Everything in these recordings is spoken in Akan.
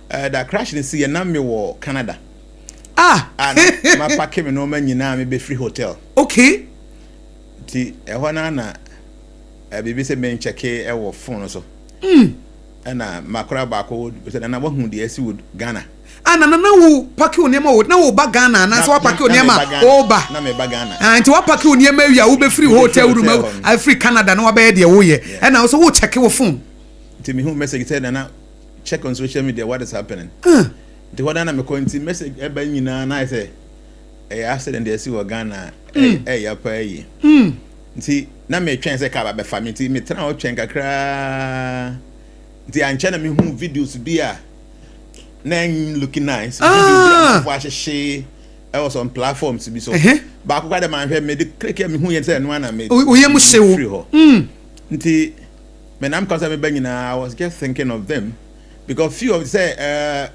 that crash in see na me wo Canada. And my pack me no man nyina me be free hotel. Okay. Ti ehwa na bibi se men check e wo phone so. Na makora ba ko se na wo hu de asi wood Ghana. Na wo pack oniema wo na wo ba Ghana na so wa pack oniema o ba. Na me ba Ghana. Nti wa pack oniema wi wo be free hotel room a free Canada na wa be de wo ye. Na so wo check wo phone. Nti me hu message say na check on social media what is happening. The one na me ko nti message e ba nyina na say accident dey see wo Ghana ya pa yi. Nti na me twen say ka ba be family nti me tran o twen kakra. Nti anche na me hu videos bia na looking nice. Videos wa she I was on platforms to be so. Ba ko ka de man hwe me de click me hu yen say no na me. Oye mu shewo. Nti me nam cause me ba nyina I was just thinking of them because few of say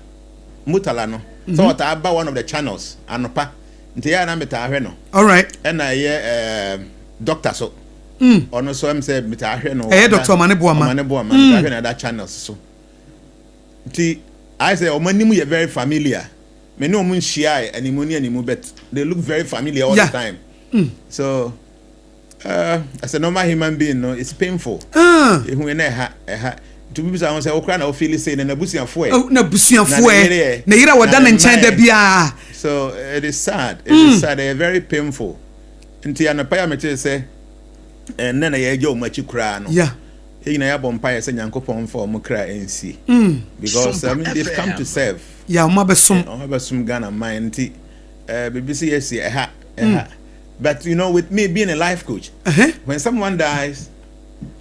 Mutala no. So what about one of the channels anopa. Nti ya na me ta hwe no. All right. And I doctor so. Ono so am say me ta hwe no. Dr. Maneboama ta hwe na that channels so. Nti I say omanimu ye very familiar. Me no mun share animu but they look very familiar all the time. So as a normal human being no it's painful. Ehun na ha to be say say okra na feel say na busianfo e. Na busianfo e. Na yira woda na nchen da bia. So it is sad. It is sad. It's very painful. Nti anapa me tell say na ye gye o machi kra no. Yeah. You know, I say Yankopon for Mukra NC because I mean they've come to serve. Yeah, Mabasum Ghana mind BBC but you know, with me being a life coach, when someone dies,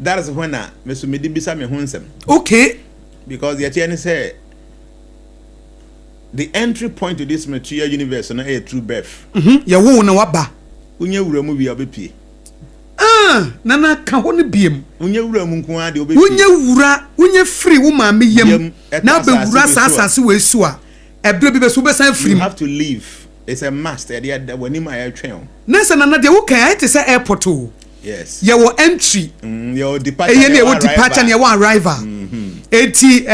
that is when I me bisa me hunsem. Okay. Because the attorney say the entry point to this material universe na a true birth. Ya wo na waba. Unye wura mu bia bepi. Nana ka ho ne biem unye wura mu nko ade obefi unye free wo ma me yam na be wura sasase we su a ebre bi be so be san free you have to leave it's a must they are wani ma ya twen nesa nana de wo kan ite say airport o yes ye wo entry your departure ye wo departure ne wo arrival eti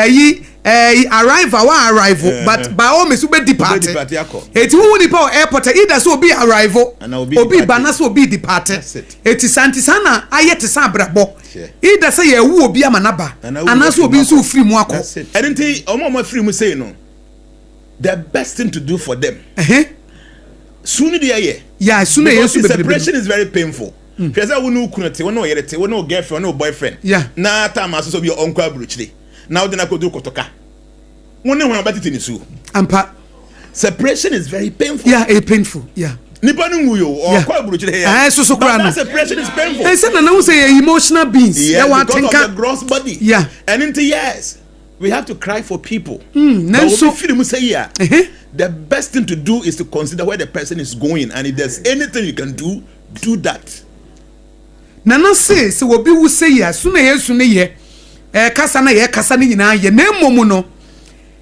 arrival wa arrival but by all me so be depart eti wo ni pa airport either so be arrival obi bana so be depart eti santisana ayete san brabo either say ye wo obi amanaba ana so obi so free mu akọ enti omo free mu say no the best thing to do for them sooner the year yeah sooner yes separation is very painful. Because I won't kunate, no yerete, no girlfriend, no boyfriend. Yeah. Na time as so be your uncle bruchly. Now then I could do kotoka. One about it in issue. Ampa. Separation is very painful. Yeah, it's painful. Yeah. Nipanu yo or kwa bruchly here. So separation is painful. I said no say emotional beings. Yeah, because of the gross body. Yeah. And into years we have to cry for people. So film say yeah. The best thing to do is to consider where the person is going, and if there's anything you can do that. Nana say so obi wu say ya so na yesu ne ye kasa na ye kasa ne nyina ye na emomu no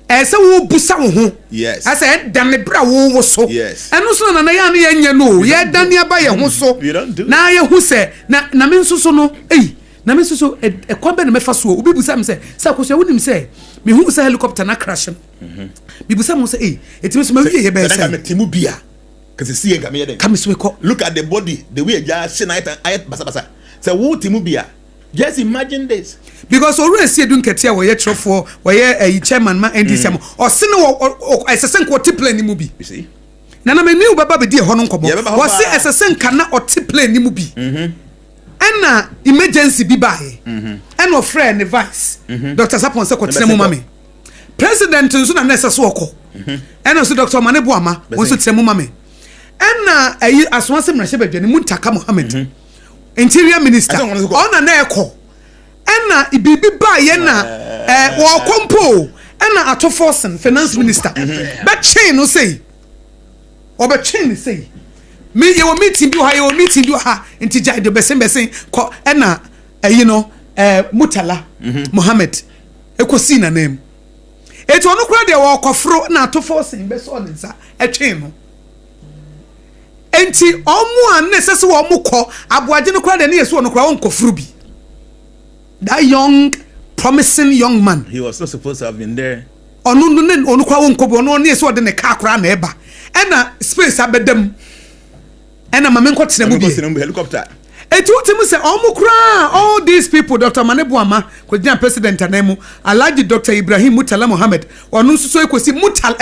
se wo busa wo ho yes asa dan le bra wo so yes eno so na ya ne ye nye no ye dan ne aba ye ho so na ye hu se na me nso so no na me nso so kwa be na me fa so obi busa me se akoso wonim se me hu se helicopter na crash me busa mo se etimi so ma wie ye be se na timu bia because see game look at the body the way just night and basa so wo timu bia just imagine this because already see do nketia we ye trofo we ye chairman ma ndc o se ne o esesen ko tiplane ni mu bi you see na mani u baba be di ho no nkobo wo se esesen ka na o tiplane ni mu bi ena emergency bi bae ena o friend ne vice Dr. Sapon se ko tene mu mame president nso na nese so okọ ena so Dr. Maneboama won so tene mu mame ena ayi asonse mrahye badwane Muntaka Mohammed interior minister ona na eko ena ibibi ba ye na wo kompo ena Atoforsen finance minister but chain no say oba chain say me ye wo meeting bi ha nti jai de besen ko ena ayi no Mutala Mohammed ekosi na name eto no kura de wo kofro na Atoforsen be so nsa chain no enti omu anese wo mu ko aboaje no kura de ne yeso no kura won kofuru bi that young promising young man he was not supposed to have been there ono no ne ono kwa won kobo ono ne so de ne car kra na eba ena space abedam ena mame nkotena mu bi helicopter eti wotem say omukra all these people Dr. Manebuama kwagina president anemu Alhaji Dr. Ibrahim Mutala Mohammed onu nso so ekosi mutal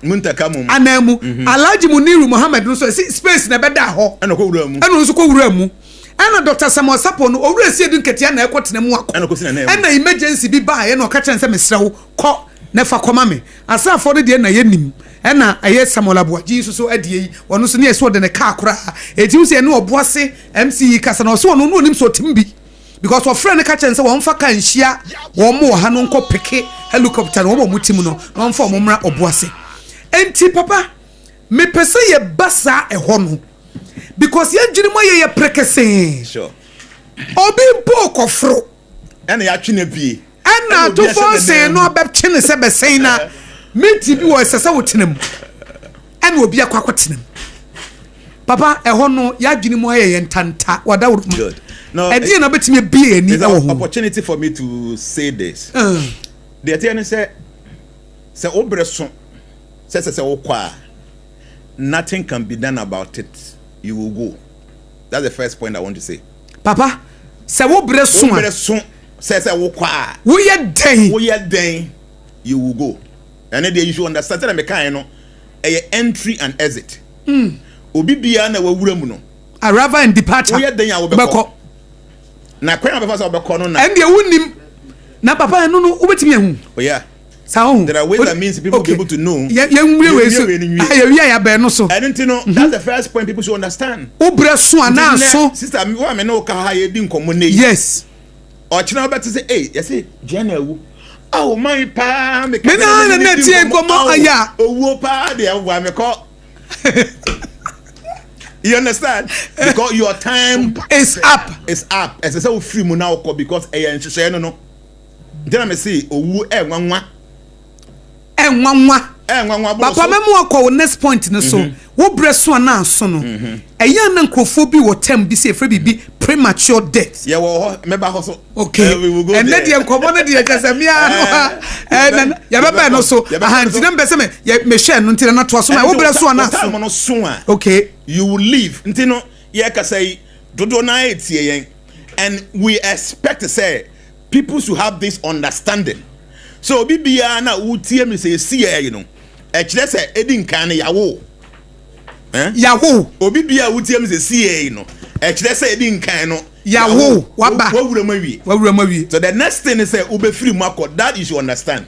muntaka mum anemu Alhaji Muniru Mohammed nso space na beda ho ena ko wura mu ena nso ko wura mu ena Dr. Samuel Sapo no owura sie dun ketia na ekotena mu akọ ena ko sina na ena emergency bi ba ye na oka kyense mesrew kọ na fa koma me asafo de na ye nim ena aye Samuel Abuaji so adie wono so ne eso de ne car kora eti se ne oboase MCE kasa na so wono no nim so timbi because of friend ka kyense won fa kan hia won mo ha no nko peke helicopter no mo mutim no won fa mo mra oboase enti papa me pese ye basa eho no because ye dwene mo ye prekese sure obi bo kofro ena ya twene bie ena to for say no obepchene se besen na meti bi wo sese wotenem ena obi akwakotenem papa eho no ya dwene mo ye ntanta wada wo good no edi na betime bie ani e wo opportunity for me to say this the thing say obreso say wo kwa nothing can be done about it you will go. That's the first point I want to say. Papa, se wo breso say wo kwa wo ye den you will go. And then you should understand that me kan no entry and exit. Obi bia na wawura mu no. Arrival and departure. Wo ye den a wo beko. Na kwan abefa so beko no na. And dey wonim na papa no obetimi ahu. Oh yeah. There are ways that means people be able to know. Yeah, no so. And that's the first point people should understand. Sister, me no ka ye din komune. Yes. Or china better say, hey, you say, Jnana. Oh my pa, me na tie komo aya. Owo pa de wa me call. You understand? Because your time is up. It's up. As I say, free mo now because no. Then I say, owu nwanwa. Papa memo akọ next point ne so wo breso na so no eya na nkrofo bi wo tem bi se free bi premature death yeah wo meba ho so okay and na de nkomo na de jasamia no ya baba no so ahanti na mbese me hwe no ntira na to so wo breso na so okay you will leave ntino ye ka say dodo na etie yen and we expect to say people should have this understanding. So bibia na utie me say see you know e kire say edin kan na yawo yawo obi bia utie me say see you know e kire say edin kan no yawo waba wawura mawie so the next thing is say ube free makọ that you should understand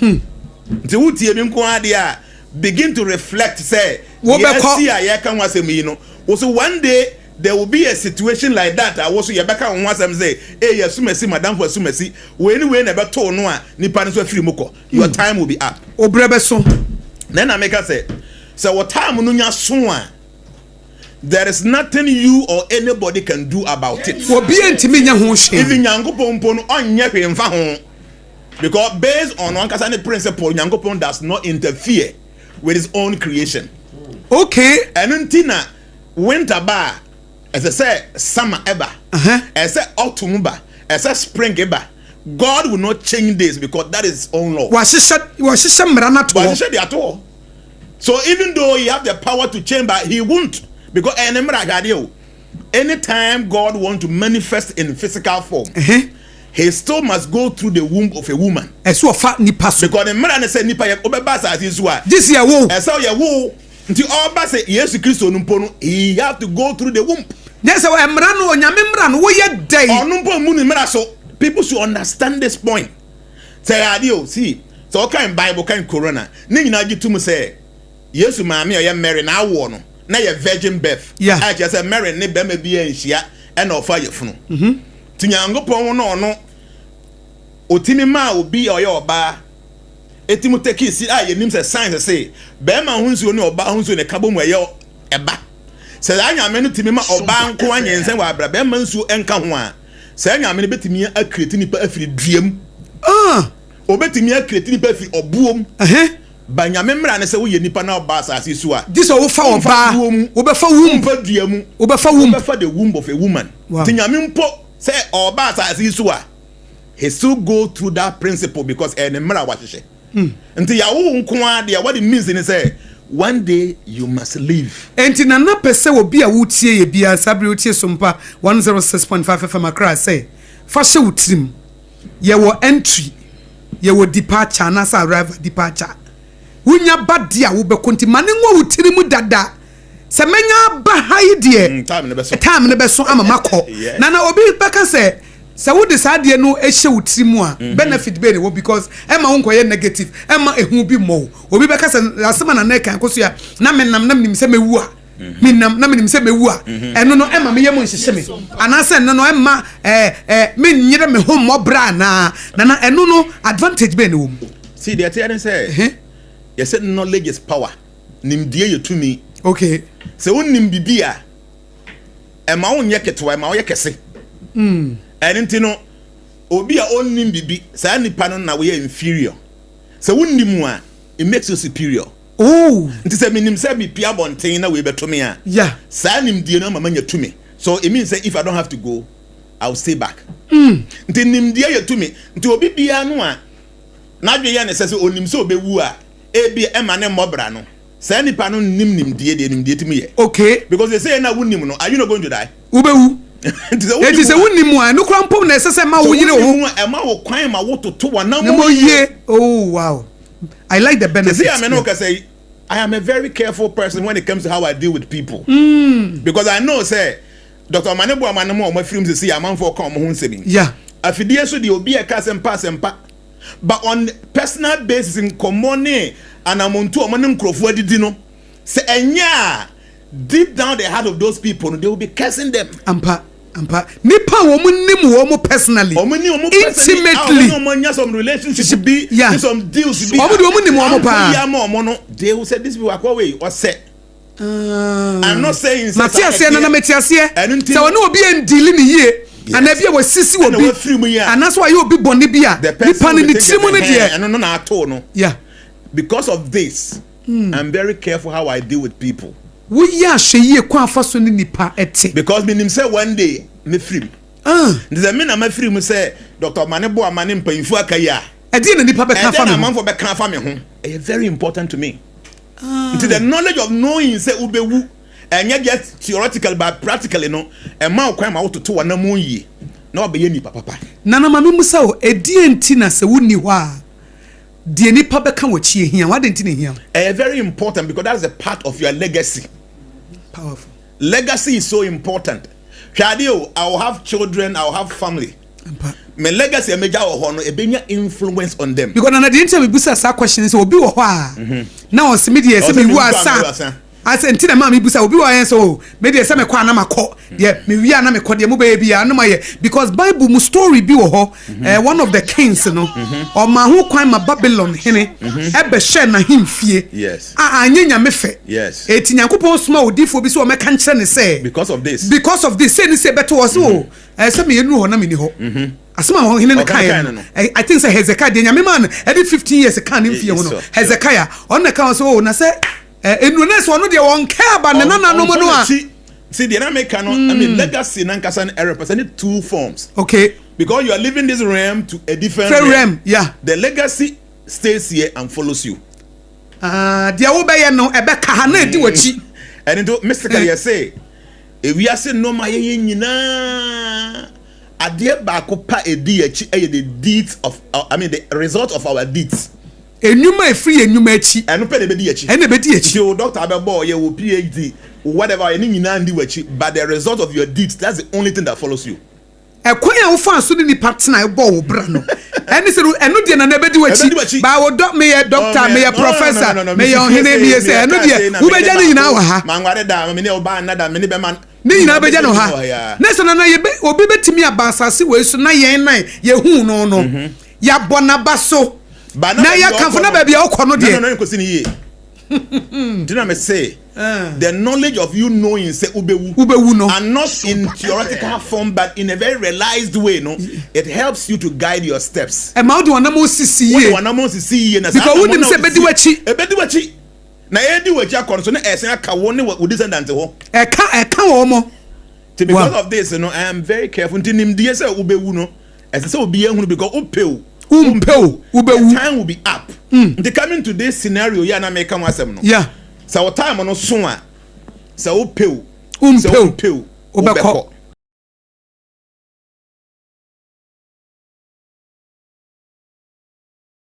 nti utie me nko ade a begin to reflect say yes see ya kan wasem yi no so one day there will be a situation like that. I was you back on once I'm say, hey, yes, madam for sumesi. When never told no nipa so free moko. Your time will be up. Then I make her say, so what time ununya soa? There is nothing you or anybody can do about it. Even Yankopon pon on hwe because based on one kasane principle, Yankopon does not interfere with his own creation. Okay. And untina winter bar. As I say, summer ever. As I say, autumn ever. As I say, spring ever. God will not change this because that is his own law. So even though he have the power to change, but he won't. Because anytime God wants to manifest in physical form, he still must go through the womb of a woman. Because the man say nipa obebasa azizwa. This year wo. Esa ye wo. Nti oba say Yesu Kristo numpo he have to go through the womb. Yes, emra no onyame mra no wo ye day. Onumpo mu ni mra so people should understand this point. Say adio see. So kind Bible kind corona. Ni nyina gitum say Yesu maame o ye Mary na awo no. Na ye virgin birth. I just say Mary ne be ma bi anhia e na ofa yefunu. Tinyangopon no no otimi ma obi o ye oba etimu take si a ye nim say science say be ma hunsuo ne oba hunsuo ne kabo mu ye eba say anyame no timi ma oba nko anyensen wa abra be ma nsuo enka ho a say anyame ne betimi akreti nipa afiri duam obetimi akreti nipa afiri obuom ba nyame mra ne say wo ye nipa na oba asase so a this wo fa oba wo be fa womb fa duam wo be fa womb the womb of a woman tinyame mpo say oba asase so a he still go through that principle because mra wahyehye nti ya wo nko ade what it means in say one day you must leave. Enti na pese obi a wutie ye bia sabre wutie sompa 106.5 FM Accra say fa hye wutrim ye wo entry ye wo departure na sa arrival departure wunya bade a wo bekonti mane ngo wutrim dada se menya ba hai de time ne beso ama makọ na obi beka say se wo decide no ehye wutrim a benefit be ne because ema wo nkoye negative ema ehu bi mo obi beka say asema na nekan koso ya na menam na menim se mewu a minam na menim se mewu a eno no ema me yem nhyehyɛ me anase eno no ema me nyire me ho mobra na eno no advantage be ne wo see the thing say you said knowledge is power nimdie ye to me okay se wonnim bibia ema wo nyɛ ketwa ema wo yɛ kɛse enti no obi a onnim bibi saa nipa no na wo yɛ inferior se wonnim a it makes you superior. Oh, nti se minim se bi pia bonten na we beto me a yeah saa nimdie no mama nya to me so it means that if I don't have to go I'll stay back nti nimdie ye to me nti obi bia no a na dwe ye ne se onim se obewu a ebi ema ne mobra no saa nipa no nimdie de nimdie timi ye okay because they say na wonim no are you not going to die ubewu enti se wonimu a no krampo na se ma wo yire ho ema wo kwan ma wo toto wa na mo ye oh wow I like the benefits. See, I am a very careful person when it comes to how I deal with people. Because I know, say, Dr. Manebo Amanamo, my films see a man for come home saving. Yeah. Afidie so the obi a cast and pass and pa. But on personal basis in common and amontu omanim krofo adidino. Say enya deep down the heart of those people, they will be cursing them. Ampa. Nipa womunim womu personally. Intimately. Some relationship be some deals be. They will say this people are way or set. I'm not saying Matiasia na metiasia. So no be en dealing here. And if you were sissy will be and that's why you will be bonibia. Nipa ni timone dia. And no at all no. Yeah. Because of this, I'm very careful how I deal with people. We ya sheye kwa faso ni nipa ete because me nim say one day me free the me na me free me say Dr. Manebo Amane mpanyimfu akaya e dey na nipa be kan fa me man for be kan fa me ho e very important to me into the knowledge of knowing say ubewu enye just theoretical but practically no e ma kwan ma wototo wa na mo yi na obe ye nipa papa nana mame musa o e die enti na se woni ho a die nipa be kan wachi ehia wa de enti na ehia very important because that's a part of your legacy. Powerful. Legacy is so important. Shadio, I will have children, I will have family. My legacy major or no ebenya influence on them. Because na the interview busa sa question is obi wo ho a. Na o se me dey se me wu asa. As entina ma me busa obi wo yan so me dey se me kwa na makọ. Dey me wi na me kọ dey mo ba bia no maye because Bible mu story bi wo ho one of the kings no o ma ho kwan ma Babylon hene e be hye na himfie. Yes. Anyenya me fe. Yes. Eti Nyankopon soma odifo bi so o me kan kire ne say because of this say ni say beto was o se me yenu ho na me ni ho. Asema ho hene ne kan I think say Hezekiah dey nyame man e 15 years kan himfie ho no Hezekiah on na kan so na say enunes wono de won care ba ne nana no mo no a see the American I mean legacy nan kasa represent two forms. Okay, because you are leaving this realm to a different realm. Yeah, the legacy stays here and follows you. Dia wo be ye no e be ka ha na di wachi and into mystically you say if we are saying no my nyina ade ba ko pa edi achi the deeds of I mean the result of our deeds. Enuma e free enuma achi eno pe de be di achi eno be di achi so doctor abebo ye wo PhD whatever any nyina ndi wachi but the result of your deeds that's the only thing that follows you. Ekwan ya wo fa so ni partner e bo wo bra no eni se eno de na na be di wachi ba wo doc me ye doctor me ye professor me ye ohene me ye say eno de wo be ja ni nyina wa ha mangware da me ne oba na da me ne be man ni nyina be ja no ha na so na ye be obi betimi abansase we so na yen nan ye hu no no ya bona baso na ya kan for na ba bia okọ no de no nkosi ni ye do you know me say the knowledge of you knowing say ubewu no and not in theoretical form but in a very realized way no it helps you to guide your steps e ma do wanamo sisi ye na because we say bedi wachi na edi wachi akọ so na esen aka wo ne wo descendant ho e ka wo mo because of this you know I am very careful nti nimdie say ubewu no As I say, will be young because upel. The time will be up. The coming to this scenario, yeah, na make come asem no. Yeah. So time no so a. So upel. Ubeko.